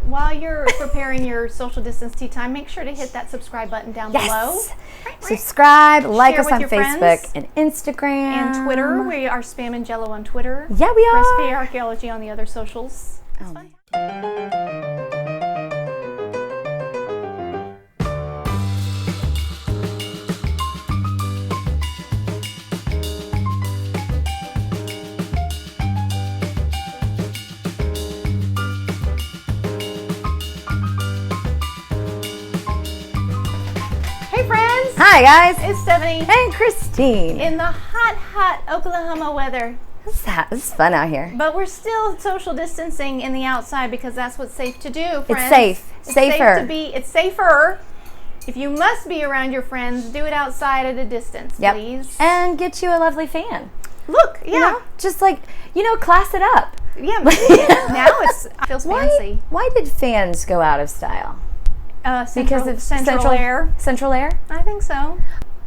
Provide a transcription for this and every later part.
While you're preparing your social distance tea time, make sure to hit that subscribe button down below. Subscribe, like Share us with on your Facebook friends. and Instagram. And Twitter. We are Spam and Jello on Twitter. Yeah, we are. Recipe Archaeology on the other socials. It's fun. Hey friends! Hi guys. It's Stephanie. And Christine. In the hot Oklahoma weather. This is fun out here. But we're still social distancing in the outside because that's what's safe to do, friends. It's safe. Safer. It's safer. If you must be around your friends, do it outside at a distance, please. And get you a lovely fan. Look, yeah. You know? Just like, class it up. Yeah, now it feels fancy. Why did fans go out of style? Because of central air. Central air? I think so.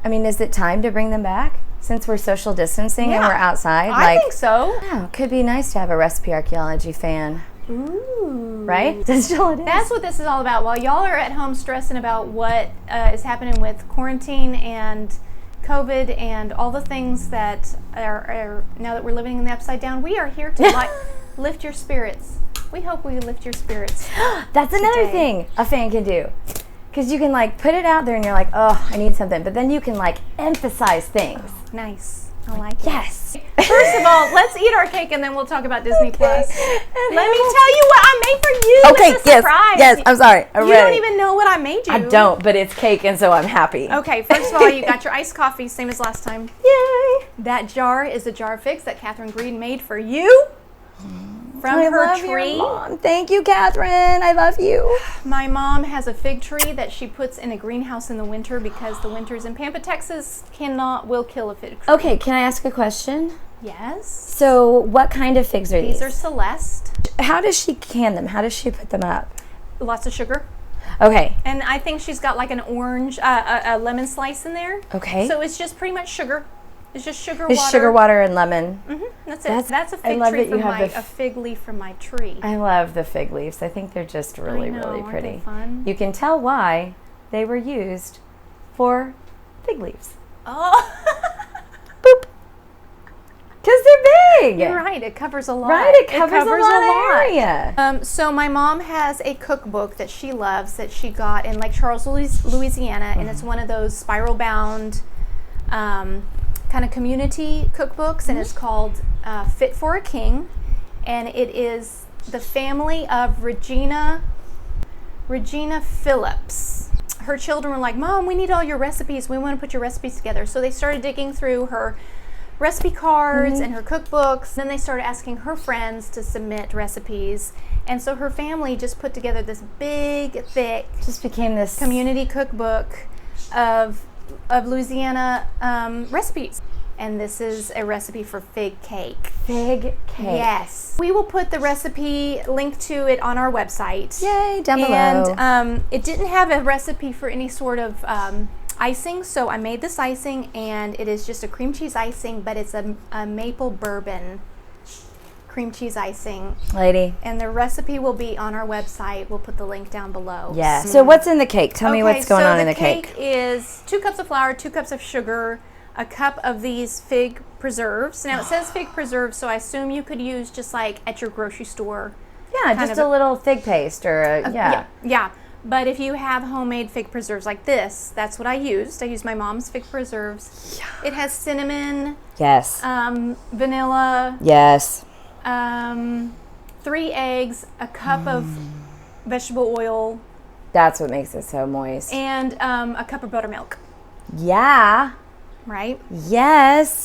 I mean, is it time to bring them back since we're social distancing and we're outside? I think so. Yeah, it could be nice to have a recipe archaeology fan. Ooh. Right? That's all it is. That's what this is all about. While y'all are at home stressing about what is happening with quarantine and COVID and all the things that are now that we're living in the upside down, we are here to lift your spirits. We hope we lift your spirits. That's another thing a fan can do. Because you can put it out there and you're like, oh, I need something. But then you can emphasize things. Oh, nice. I like it. Yes. First of all, let's eat our cake and then we'll talk about Disney Plus. Let me tell you what I made for you. Okay, it's a surprise. Yes, I'm sorry. I'm you ready. don't even know what I made you. I don't, but it's cake and so I'm happy. Okay, first of all, you got your iced coffee, same as last time. Yay. That jar is a jar of figs that Catherine Green made for you. From her tree. Your mom. Thank you, Catherine. I love you. My mom has a fig tree that she puts in a greenhouse in the winter because the winters in Pampa, Texas will kill a fig tree. Okay, can I ask a question? Yes. So what kind of figs are these? These are Celeste. How does she can them? How does she put them up? Lots of sugar. Okay. And I think she's got an orange, a lemon slice in there. Okay. So it's just pretty much sugar. It's just sugar It's water. sugar water and lemon. That's it. That's a fig tree from a fig leaf from my tree. I love the fig leaves. I think they're just really, really pretty. Aren't they fun? You can tell why they were used for fig leaves. Oh. Boop. Because they're big. You're right. It covers a lot. Right. It covers a lot of area. So my mom has a cookbook that she loves that she got in Lake Charles, Louisiana, and it's one of those spiral-bound kind of community cookbooks, and it's called Fit for a King, and it is the family of Regina Phillips. Her children were like, Mom, we need all your recipes. We want to put your recipes together. So they started digging through her recipe cards and her cookbooks. Then they started asking her friends to submit recipes. And so her family just put together this big, thick, Just became this community cookbook of Louisiana recipes. And this is a recipe for fig cake. Fig cake. Yes. We will put the recipe, link to it on our website. Yay, down below. And it didn't have a recipe for any sort of icing, so I made this icing, and it is just a cream cheese icing, but it's a maple bourbon cream cheese icing. Lady. And the recipe will be on our website. We'll put the link down below. Yeah. So what's in the cake? Tell me what's going on in the cake. So the cake is 2 cups of flour, 2 cups of sugar, a cup of these fig preserves. Now it says fig preserves, so I assume you could use just at your grocery store. Yeah, just a little fig paste or Yeah. But if you have homemade fig preserves like this, that's what I used. I used my mom's fig preserves. Yeah. It has cinnamon. Yes. Vanilla. Yes. 3 eggs, a cup of vegetable oil. That's what makes it so moist. And a cup of buttermilk. Yeah. Right? Yes.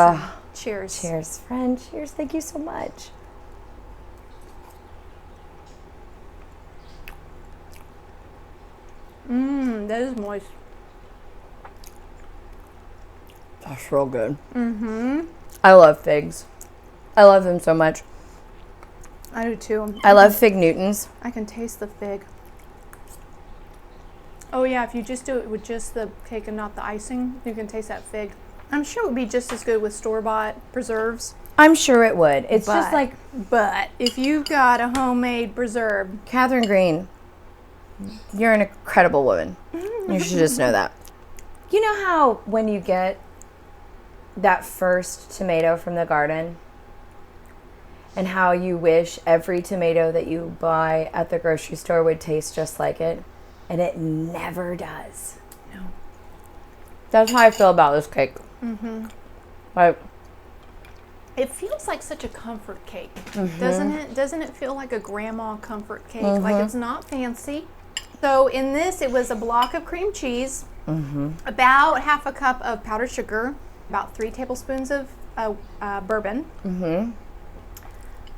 Cheers. Cheers, friend. Cheers. Thank you so much. That is moist. That's real good. I love figs. I love them so much. I do too. I love fig Newtons. I can taste the fig. Oh yeah, if you just do it with just the cake and not the icing, you can taste that fig. I'm sure it would be just as good with store-bought preserves. I'm sure it would. It's just like, But if you've got a homemade preserve, Catherine Green, you're an incredible woman. You should just know that. You know how when you get that first tomato from the garden and how you wish every tomato that you buy at the grocery store would taste just like it, and it never does. No. That's how I feel about this cake. Mm-hmm. Like, It feels like such a comfort cake, doesn't it? Doesn't it feel like a grandma comfort cake? Like it's not fancy. So in this, it was a block of cream cheese, about half a cup of powdered sugar, about 3 tablespoons of bourbon,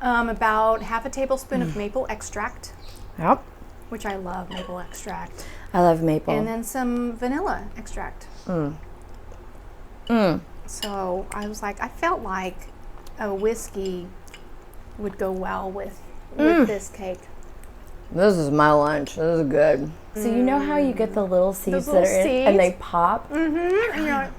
about half a tablespoon of maple extract, yep. which I love maple extract, I love maple. and then some vanilla extract. So I was like, I felt like a whiskey would go well with this cake. This is my lunch. This is good. So you know how you get the little seeds little that are in and they pop? And you're like,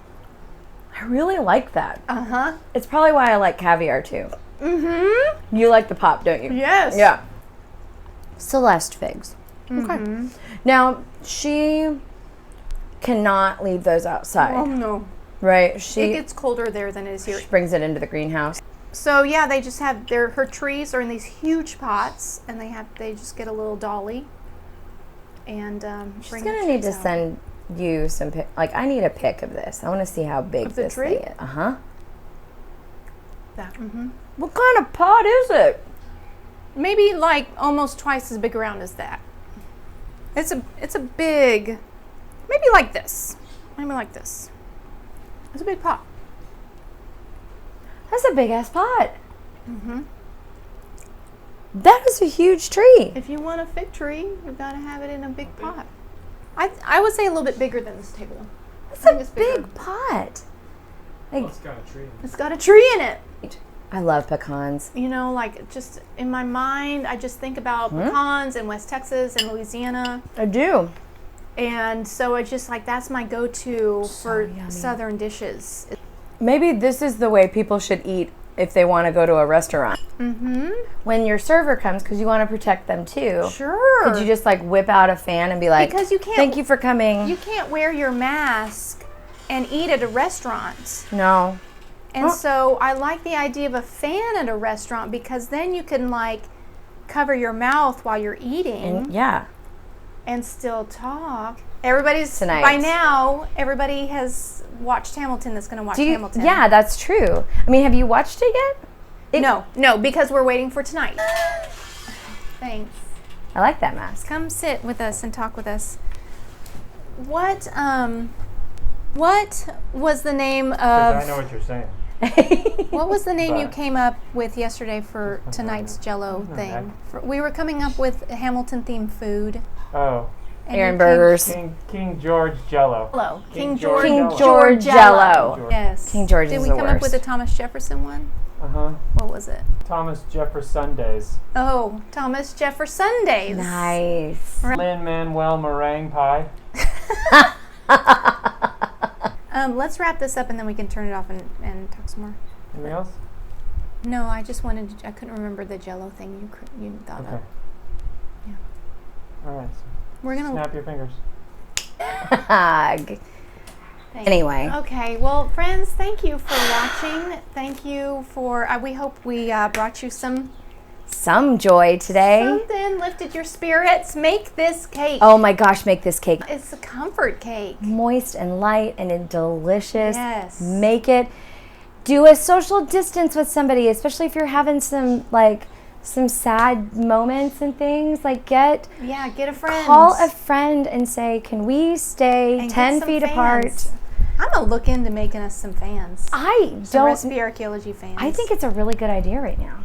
I really like that. uh-huh. It's probably why I like caviar too. You like the pop, don't you? Yes. Yeah. Celeste figs. Okay. Now, she cannot leave those outside, Oh, no. right? It She gets colder there than it is here. brings it into the greenhouse. So yeah, they just have her trees are in these huge pots, and they just get a little dolly, and She's bring gonna the need to trees out. send you some I need a pic of this. I want to see how big Of the this tree? thing is. Uh-huh. That. What kind of pot is it? Maybe like almost twice as big around as that. It's a big, maybe like this. Maybe like this. It's a big pot. That's a big ass pot. That is a huge tree. If you want a fig tree, you've got to have it in a big pot. I would say a little bit bigger than this table. That's I think a it's bigger. big pot. Like, It's got a tree. It's got a tree in it. I love pecans. You know, like just in my mind, I just think about pecans in West Texas and Louisiana. I do. And so I just like, that's my go-to for yummy. Southern dishes. Maybe this is the way people should eat if they want to go to a restaurant. When your server comes, because you want to protect them too. Sure. Could you just like whip out a fan and be like, Because you can't- thank you for coming. You can't wear your mask and eat at a restaurant. No. And so I like the idea of a fan at a restaurant because then you can like cover your mouth while you're eating Yeah. and still talk. Everybody's Tonight. by now. Everybody has watched Hamilton. That's going to watch Hamilton. Yeah, that's true. I mean, have you watched it yet? No, because we're waiting for tonight. Thanks. I like that mask. Come sit with us and talk with us. What was the name Because I of? know what you're saying. What was the name you But- came up with yesterday for tonight's Jello thing? We were coming up with Hamilton themed food. Oh, and Aaron you Burgers. King George Jello. Jello. King George George. Jello. King George Jello. George. Yes. King George Did is we the come up with worst. the Thomas Jefferson one? What was it? Thomas Jefferson Days. Oh, Thomas Jefferson Days. Nice. Lin-Manuel meringue pie. Let's wrap this up and then we can turn it off and talk some more. Anything else? No, I just wanted to, I couldn't remember the Jello thing you thought Okay. of. Yeah. All right. So We're gonna snap your fingers. Thanks. Anyway. Okay, well, friends, thank you for watching. Thank you for. We hope we brought you some Some joy today. something, lifted your spirits. Make this cake. Oh my gosh, make this cake It's a comfort cake. moist and light and delicious. Yes. Make it. Do a social distance with somebody, especially if you're having some sad moments and things. Like get a friend. call a friend and say, can we stay And get 10 some feet fans. apart? I'm gonna look into making us some fans. I Some don't. recipe archaeology fans. I think it's a really good idea right now.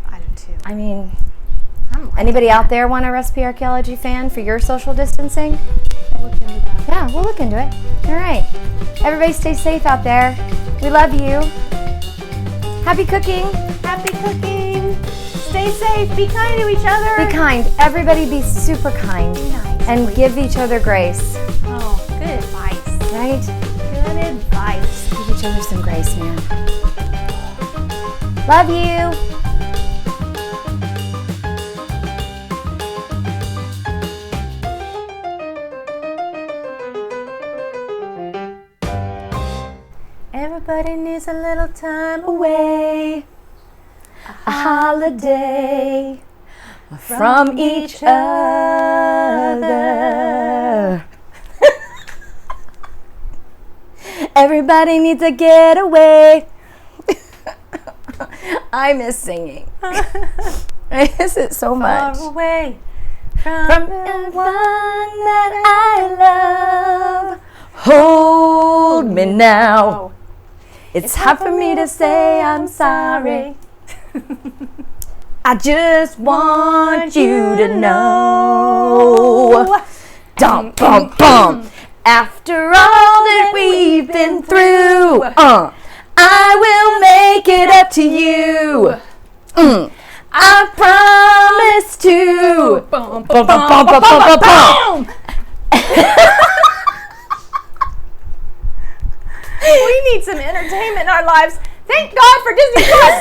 I do too. I mean, I'm liking anybody that. out there want a recipe archaeology fan for your social distancing? I'll look into that. Yeah, we'll look into it. All right. Everybody stay safe out there. We love you. Happy cooking. Happy cooking. Stay safe. Be kind to each other. Be kind. Everybody be super kind. Be nice, And please. give each other grace. Oh, good advice. Right? Good advice. Give each other some grace, man. Love you. Everybody needs a little time away, a holiday from each other. Everybody needs a getaway. I miss singing. I miss it so much. Far away From the one that I love. Hold me now. It's hard for me to say I'm sorry. I just want you to know. Dum, bum, bum. After all that we've been through, I will make it up to you. I promise to. Boom, Bum, bum, bum, bum, bum, bum, bum. We need some entertainment in our lives. Thank God for Disney Plus.